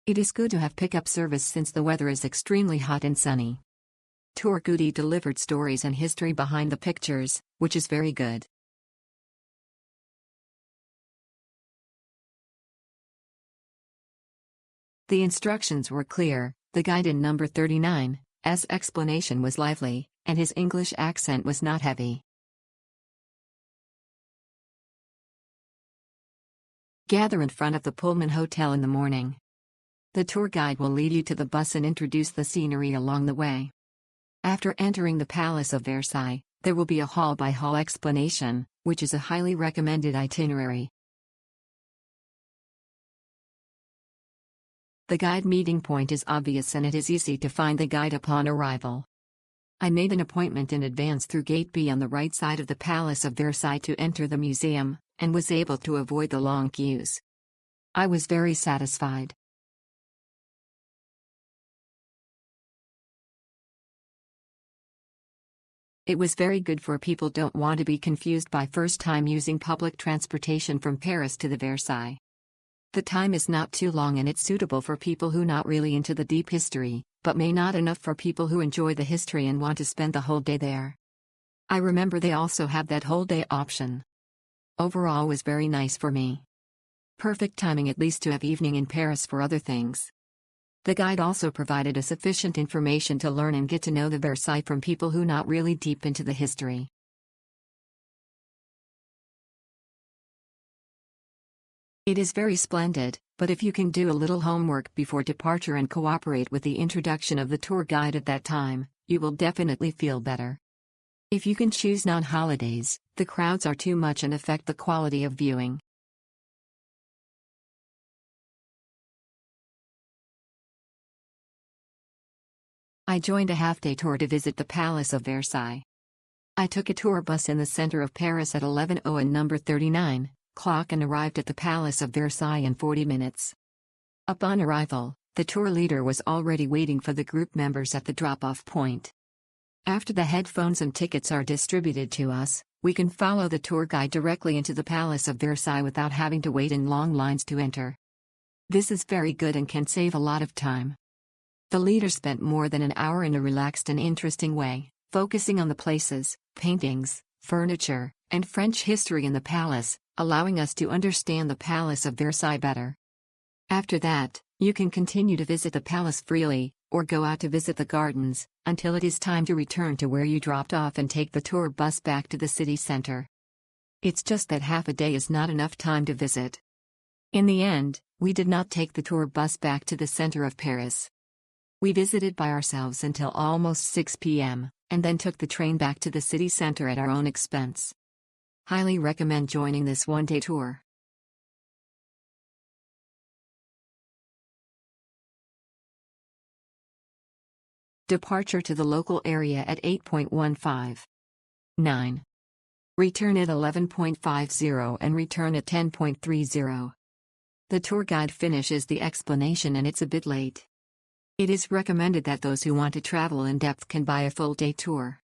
It is good to have pickup service since the weather is extremely hot and sunny. Tour guide delivered stories and history behind the pictures, which is very good. The instructions were clear. The guide in number 39's explanation was lively, and his English accent was not heavy. Gather in front of the Pullman Hotel in the morning. The tour guide will lead you to the bus and introduce the scenery along the way. After entering the Palace of Versailles, there will be a hall-by-hall explanation, which is a highly recommended itinerary. The guide meeting point is obvious and it is easy to find the guide upon arrival. I made an appointment in advance through Gate B on the right side of the Palace of Versailles to enter the museum, and was able to avoid the long queues. I was very satisfied. It was very good for people who don't want to be confused by first time using public transportation from Paris to the Versailles. The time is not too long and it's suitable for people who not really into the deep history, but may not enough for people who enjoy the history and want to spend the whole day there. I remember they also have that whole day option. Overall was very nice for me. Perfect timing at least to have evening in Paris for other things. The guide also provided a sufficient information to learn and get to know the Versailles from people who not really deep into the history. It is very splendid, but if you can do a little homework before departure and cooperate with the introduction of the tour guide at that time, you will definitely feel better. If you can choose non-holidays, the crowds are too much and affect the quality of viewing. I joined a half-day tour to visit the Palace of Versailles. I took a tour bus in the center of Paris at 11:00 and number 39's clock and arrived at the Palace of Versailles in 40 minutes. Upon arrival, the tour leader was already waiting for the group members at the drop-off point. After the headphones and tickets are distributed to us, we can follow the tour guide directly into the Palace of Versailles without having to wait in long lines to enter. This is very good and can save a lot of time. The leader spent more than an hour in a relaxed and interesting way, focusing on the places, paintings, furniture, and French history in the palace, allowing us to understand the Palace of Versailles better. After that, you can continue to visit the palace freely, or go out to visit the gardens, until it is time to return to where you dropped off and take the tour bus back to the city center. It's just that half a day is not enough time to visit. In the end, we did not take the tour bus back to the center of Paris. We visited by ourselves until almost 6 p.m., and then took the train back to the city center at our own expense. Highly recommend joining this one-day tour. Departure to the local area at 8:15. 9. Return at 11:50 and return at 10:30. The tour guide finishes the explanation and it's a bit late. It is recommended that those who want to travel in depth can buy a full-day tour.